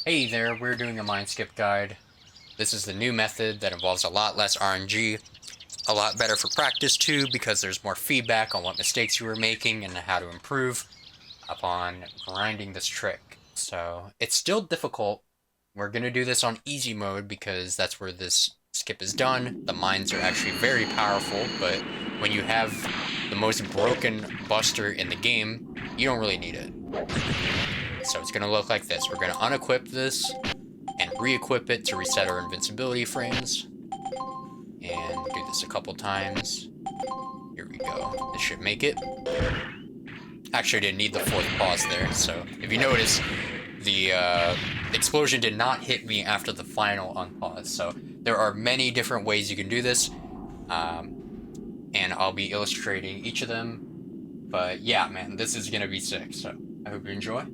Hey there, we're doing a Mineskip guide. This is the new method that involves a lot less RNG, a lot better for practice too because there's more feedback on what mistakes you were making and how to improve upon grinding this trick. So it's still difficult. We're going to do this on easy mode because that's where this skip is done. The mines are actually very powerful, but when you have the most broken buster in the game, you don't really need it. So it's going to look like this. We're going to unequip this and re-equip it to reset our invincibility frames. And do this a couple times. Here we go. This should make it. Actually, I didn't need the fourth pause there. So if you notice, the explosion did not hit me after the final unpause. So there are many different ways you can do this. And I'll be illustrating each of them. But yeah, man, this is going to be sick. So I hope you enjoy.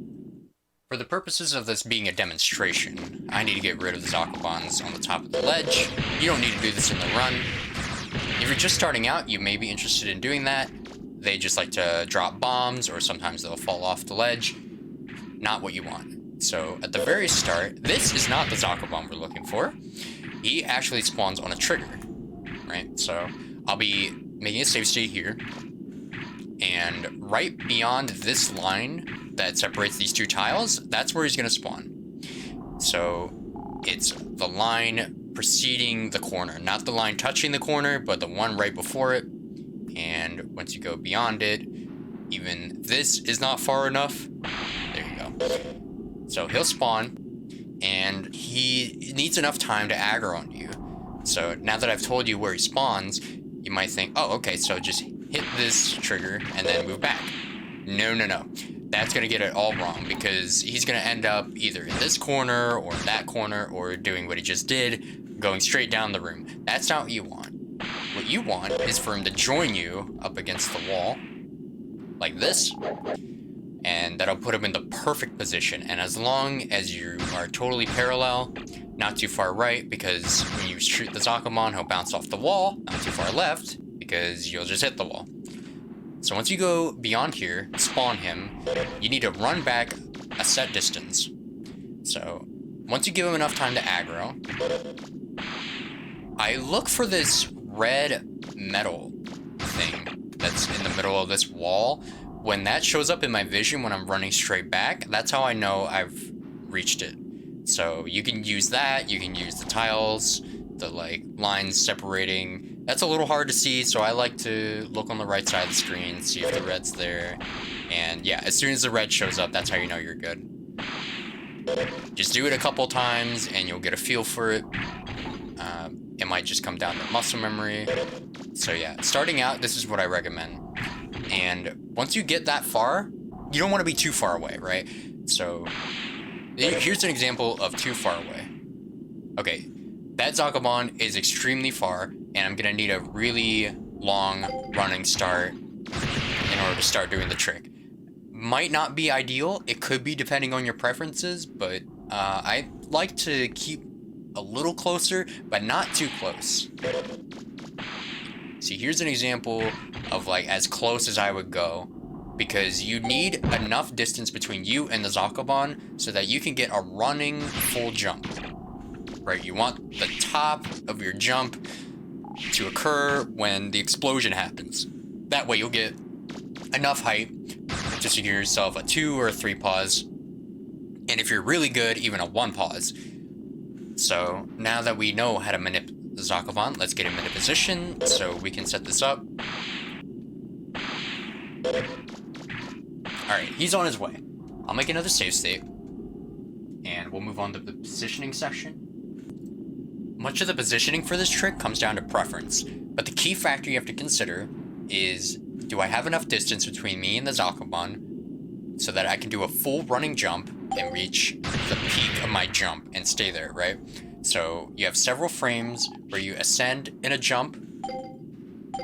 For the purposes of this being a demonstration, I need to get rid of the Zakobons on the top of the ledge. You don't need to do this in the run. If you're just starting out, you may be interested in doing that. They just like to drop bombs, or sometimes they'll fall off the ledge. Not what you want. So at the very start, this is not the Zakobon we're looking for. He actually spawns on a trigger, right? So I'll be making a save state here. And right beyond this line that separates these two tiles, that's where he's going to spawn. So it's the line preceding the corner, not the line touching the corner, but the one right before it. And once you go beyond it, even this is not far enough. There you go. So he'll spawn, and he needs enough time to aggro on you. So now that I've told you where he spawns, you might think, oh, okay, so just hit this trigger and then move back. No. That's going to get it all wrong because he's going to end up either in this corner or that corner or doing what he just did, going straight down the room. That's not what you want. What you want is for him to join you up against the wall like this, and that'll put him in the perfect position. And as long as you are totally parallel, not too far right, because when you shoot the Zakobon, he'll bounce off the wall, not too far left, because you'll just hit the wall. So once you go beyond here, spawn him, you need to run back a set distance. So once you give him enough time to aggro, I look for this red metal thing that's in the middle of this wall. When that shows up in my vision when I'm running straight back, that's how I know I've reached it. So you can use that, you can use the tiles, the like lines separating. That's a little hard to see, so I like to look on the right side of the screen, see if the red's there. And yeah, as soon as the red shows up, that's how you know you're good. Just do it a couple times and you'll get a feel for it. It might just come down to muscle memory. So yeah, starting out, this is what I recommend. And once you get that far, you don't want to be too far away, right? So here's an example of too far away. Okay, that Zakobon is extremely far, and I'm going to need a really long running start in order to start doing the trick. Might not be ideal. It could be depending on your preferences, but I like to keep a little closer, but not too close. See, here's an example of like as close as I would go, because you need enough distance between you and the Zakobon so that you can get a running full jump. Right, you want the top of your jump to occur when the explosion happens. That way you'll get enough height to secure yourself a 2 or a 3 pause. And if you're really good, even a 1 pause. So now that we know how to manipulate the Zakobon, let's get him in a position so we can set this up. Alright, he's on his way. I'll make another save state. And we'll move on to the positioning section. Much of the positioning for this trick comes down to preference, but the key factor you have to consider is, do I have enough distance between me and the Zakobon so that I can do a full running jump and reach the peak of my jump and stay there, right? So you have several frames where you ascend in a jump,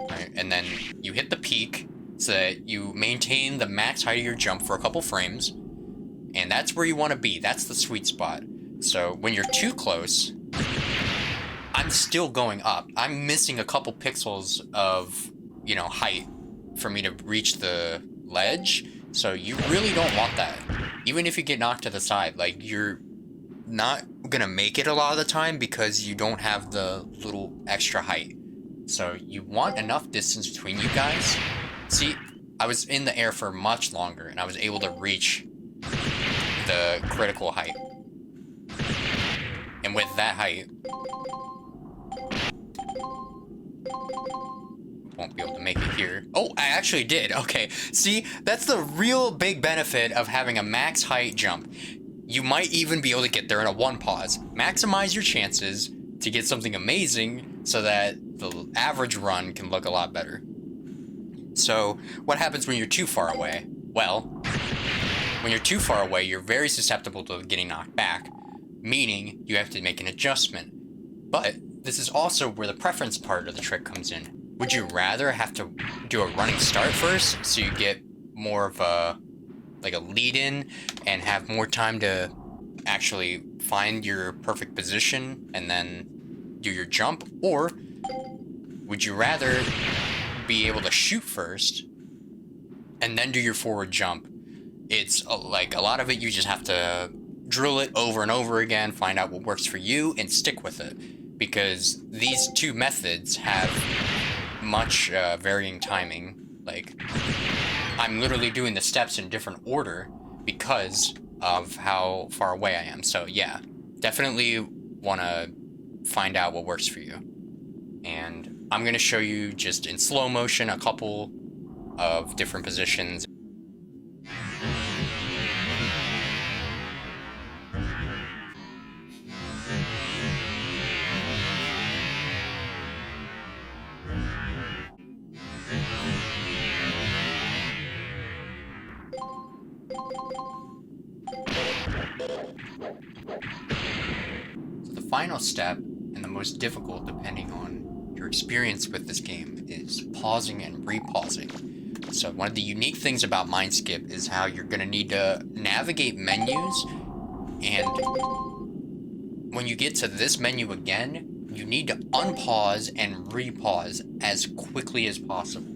right? And then you hit the peak so that you maintain the max height of your jump for a couple frames, and that's where you want to be. That's the sweet spot. So when you're too close, I'm still going up. I'm missing a couple pixels of, height for me to reach the ledge. So you really don't want that. Even if you get knocked to the side, like you're not gonna make it a lot of the time because you don't have the little extra height. So you want enough distance between you guys. See, I was in the air for much longer and I was able to reach the critical height. And with that height, won't be able to make it here. Oh, I actually did. Okay, see, that's the real big benefit of having a max height jump. You might even be able to get there in a one pause. Maximize your chances to get something amazing so that the average run can look a lot better. So what happens when you're too far away? Well, when you're too far away, you're very susceptible to getting knocked back, meaning you have to make an adjustment. But this is also where the preference part of the trick comes in. Would you rather have to do a running start first so you get more of a lead in and have more time to actually find your perfect position and then do your jump? Or would you rather be able to shoot first and then do your forward jump? It's like a lot of it, you just have to drill it over and over again, find out what works for you and stick with it, because these two methods have much varying timing. Like, I'm literally doing the steps in different order because of how far away I am. So yeah, definitely want to find out what works for you. And I'm going to show you just in slow motion a couple of different positions. So the final step, and the most difficult depending on your experience with this game, is pausing and repausing. So one of the unique things about Mineskip is how you're going to need to navigate menus, and when you get to this menu again, you need to unpause and repause as quickly as possible.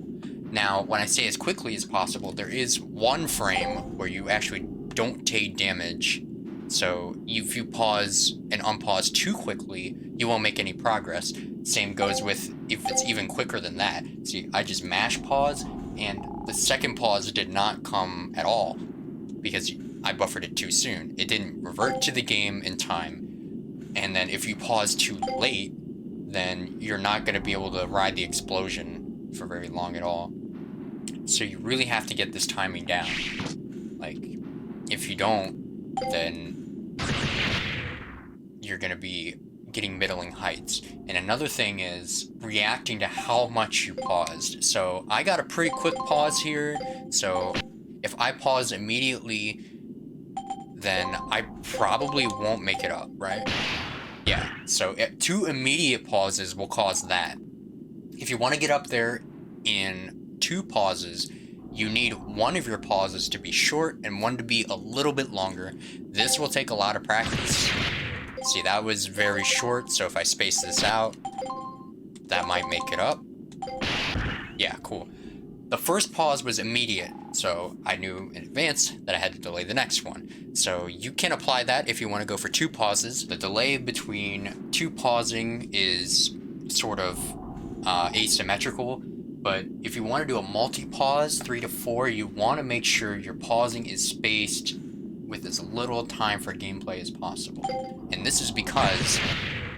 Now, when I say as quickly as possible, there is one frame where you actually don't take damage. So if you pause and unpause too quickly, you won't make any progress. Same goes with if it's even quicker than that. See, I just mash pause, and the second pause did not come at all because I buffered it too soon. It didn't revert to the game in time. And then if you pause too late, then you're not going to be able to ride the explosion for very long at all. So you really have to get this timing down. Like, if you don't, then you're going to be getting middling heights. And another thing is reacting to how much you paused. So I got a pretty quick pause here. So if I pause immediately, then I probably won't make it up, right? Yeah, so 2 immediate pauses will cause that. If you want to get up there in 2 pauses, you need one of your pauses to be short and one to be a little bit longer. This will take a lot of practice. See, that was very short, so if I space this out, that might make it up. Yeah, cool. The first pause was immediate, so I knew in advance that I had to delay the next one. So you can apply that if you want to go for 2 pauses. The delay between 2 pausing is sort of asymmetrical, but if you want to do a multi-pause, 3 to 4, you want to make sure your pausing is spaced with as little time for gameplay as possible. And this is because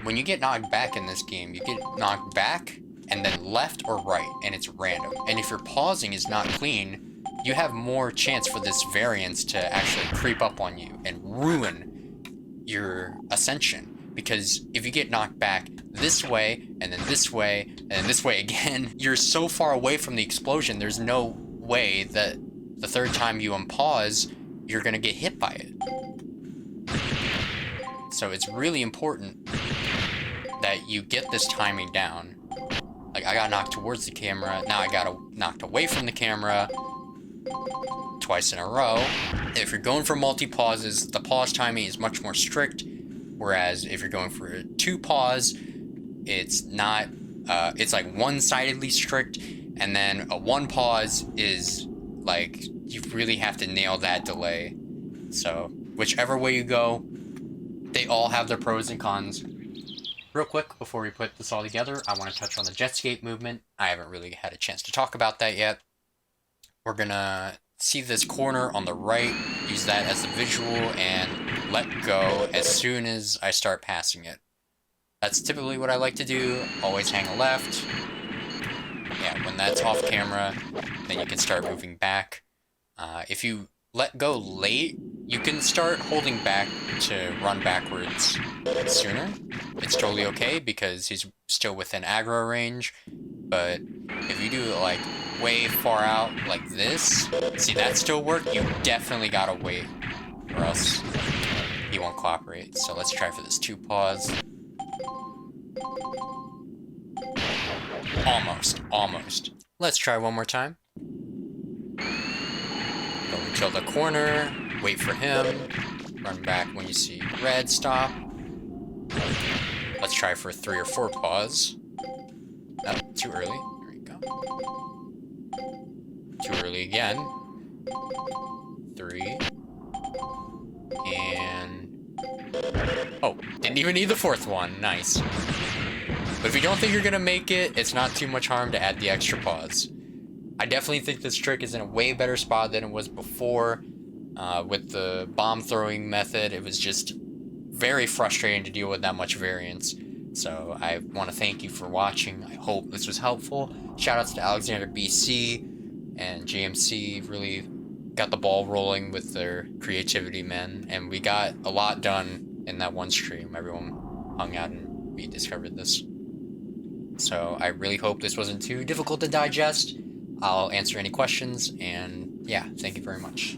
when you get knocked back in this game, you get knocked back and then left or right, and it's random. And if your pausing is not clean, you have more chance for this variance to actually creep up on you and ruin your ascension. Because if you get knocked back this way, and then this way, and then this way again, you're so far away from the explosion, there's no way that the third time you unpause, you're gonna get hit by it. So it's really important that you get this timing down. Like, I got knocked towards the camera, now I got knocked away from the camera twice in a row. If you're going for multi-pauses, the pause timing is much more strict, whereas if you're going for a 2 pause, it's not, it's like one-sidedly strict, and then a 1 pause is like, you really have to nail that delay. So whichever way you go, They all have their pros and cons. Real quick, before we put this all together, I want to touch on the jet skate movement. I haven't really had a chance to talk about that yet. We're gonna see this corner on the right, use that as the visual, and let go as soon as I start passing it. That's typically what I like to do. Always hang a left. Yeah, when that's off camera, then you can start moving back. If you let go late, you can start holding back to run backwards sooner. It's totally okay because he's still within aggro range. But if you do it like way far out like this, see that still work? You definitely gotta wait or else he won't cooperate. So let's try for this 2 pause. Almost. Let's try one more time. Go until the corner, wait for him, run back when you see red, stop. Let's try for 3 or 4 pause. No, too early. There we go. Too early again. 3. And... oh, didn't even need the 4th one. Nice. But if you don't think you're gonna make it, it's not too much harm to add the extra pause. I definitely think this trick is in a way better spot than it was before. With the bomb throwing method, it was just very frustrating to deal with that much variance. So I want to thank you for watching. I hope this was helpful. Shoutouts to Alexander BC and JMC, really got the ball rolling with their creativity, man. And we got a lot done in that one stream. Everyone hung out and we discovered this. So I really hope this wasn't too difficult to digest. I'll answer any questions, and yeah, thank you very much.